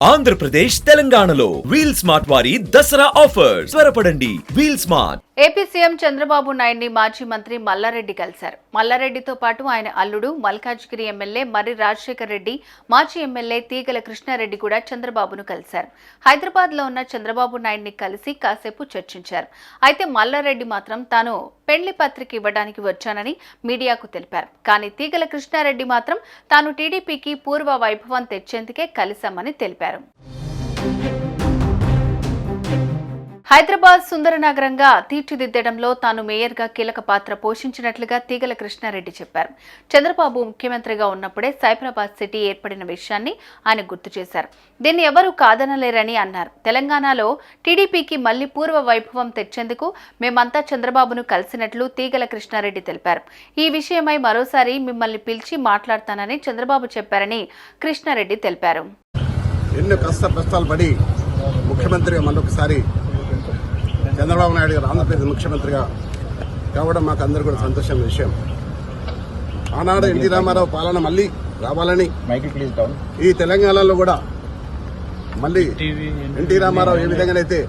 ఆంధ్రప్రదేశ్ తెలంగాణలో Wheel Smart వారి Dasara offers త్వరపడండి. Wheel Smart. AP CM Chandrababu నాయుడిని మాజీ మంత్రి మల్లారెడ్డి కలిశారు. మల్లారెడ్డితో పాటు ఆయన అల్లుడు మల్కాజ్గిరి ఎమ్మెల్యే మర్రి రాజశేఖర్ రెడ్డి, మాజీ ఎమ్మెల్యే తీగల కృష్ణారెడ్డి కూడా చంద్రబాబును కలిశారు. హైదరాబాద్ లో ఉన్న చంద్రబాబు నాయుడిని కలిసి కాసేపు చర్చించారు. అయితే మల్లారెడ్డి మాత్రం తాను పెళ్లి పత్రిక ఇవ్వడానికి వచ్చానని మీడియాకు తెలిపారు. కానీ తీగల కృష్ణారెడ్డి మాత్రం తాను టీడీపీకి పూర్వ వైభవం తెచ్చేందుకే కలిశామని తెలిపారు. హైదరాబాద్ సుందర నగరంగా తీర్చిదిద్దడంలో తాను మేయర్గా కీలక పాత్ర పోషించినట్లుగా తీగల కృష్ణారెడ్డి చెప్పారు. చంద్రబాబు ముఖ్యమంత్రిగా ఉన్నప్పుడే సైబరాబాద్ సిటీ ఏర్పడిన విషయాన్ని ఆయన గుర్తు చేశారు. దీన్ని ఎవరూ కాదనలేరని అన్నారు. తెలంగాణలో టీడీపీకి మళ్లీ పూర్వ వైభవం తెచ్చేందుకు మేమంతా చంద్రబాబును కలిసినట్లు తీగల కృష్ణారెడ్డి తెలిపారు. ఈ విషయమై మరోసారి మిమ్మల్ని పిలిచి మాట్లాడతానని చంద్రబాబు చెప్పారని కృష్ణారెడ్డి తెలిపారు. ఎన్నో కష్టాలు పడి ముఖ్యమంత్రిగా మరొకసారి చంద్రబాబు నాయుడు గారు ఆంధ్రప్రదేశ్ ముఖ్యమంత్రిగా కావడం మాకు అందరూ కూడా సంతోషమైన విషయం. ఆనాడు ఎన్టీ రామారావు పాలన మళ్ళీ రావాలని ఈ తెలంగాణలో కూడా మళ్ళీ ఎన్టీ రామారావు ఏ విధంగానైతే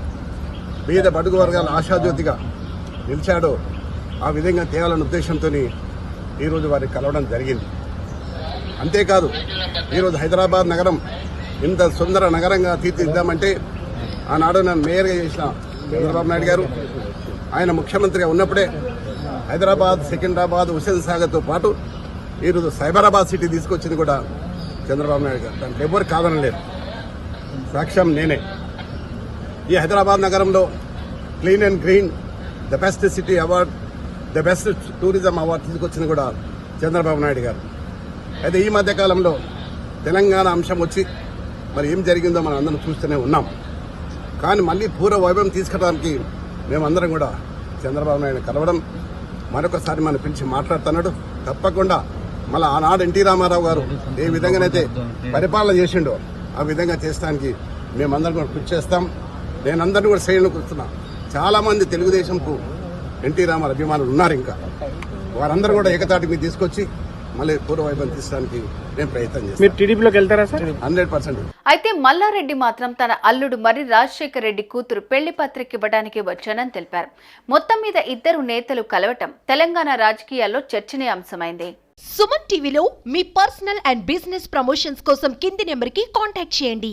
పేద బడుగు వర్గాల ఆశాజ్యోతిగా నిలిచాడో ఆ విధంగా తేవాలన్న ఉద్దేశంతో ఈరోజు వారికి కలవడం జరిగింది. అంతేకాదు ఈరోజు హైదరాబాద్ నగరం ఇంత సుందర నగరంగా తీర్చిదిద్దామంటే ఆనాడు నన్ను మేయర్గా చేసిన చంద్రబాబు నాయుడు గారు ఆయన ముఖ్యమంత్రిగా ఉన్నప్పుడే హైదరాబాద్, సికింద్రాబాద్, హుస్సేన్ సాగర్తో పాటు ఈరోజు సైబరాబాద్ సిటీ తీసుకొచ్చింది కూడా చంద్రబాబు నాయుడు గారు. దాంట్లో ఎవరు కాదనలేదు. సాక్ష్యం నేనే. ఈ హైదరాబాద్ నగరంలో clean and green the best city award, the best tourism award తీసుకొచ్చింది కూడా చంద్రబాబు నాయుడు గారు. అయితే ఈ మధ్యకాలంలో తెలంగాణ అంశం వచ్చి మరి ఏం జరిగిందో మనం అందరం చూస్తూనే ఉన్నాం. కానీ మళ్ళీ పూర్వ వైభవం తీసుకురావడానికి మేమందరం కూడా చంద్రబాబు నాయుడు కలవడం, మరొకసారి మనం పిలిచి మాట్లాడుతున్నాడు. తప్పకుండా మళ్ళీ ఆనాడు ఎన్టీ రామారావు గారు ఏ విధంగానైతే పరిపాలన చేసిండో ఆ విధంగా చేసడానికి మేమందరం కూడా కృషి చేస్తాం. నేనందరినీ కూడా శ్రేణులు కూర్చున్నా. చాలామంది తెలుగుదేశంకు ఎన్టీ రామారావు అభిమానులు ఉన్నారు. ఇంకా వారందరూ కూడా ఏకతాటి మీద తీసుకొచ్చి మళ్ళీ పూర్వ వైభవం తీసడానికి నేను ప్రయత్నం చేస్తాను. మీరు టీడీపీలోకి వెళ్తారా సార్? 100%. అయితే మల్లారెడ్డి మాత్రం తన అల్లుడు మర్రి రాజశేఖర్ రెడ్డి కూతురు పెళ్లి పత్రిక ఇవ్వడానికి వచ్చానని తెలిపారు. మొత్తం మీద ఇద్దరు నేతలు కలవటం తెలంగాణ రాజకీయాల్లో చర్చనీయాంశమైంది. సుమన్ టీవీలో మీ పర్సనల్ అండ్ బిజినెస్ ప్రమోషన్స్ కోసం కింది నెంబర్కి కాంటాక్ట్ చేయండి.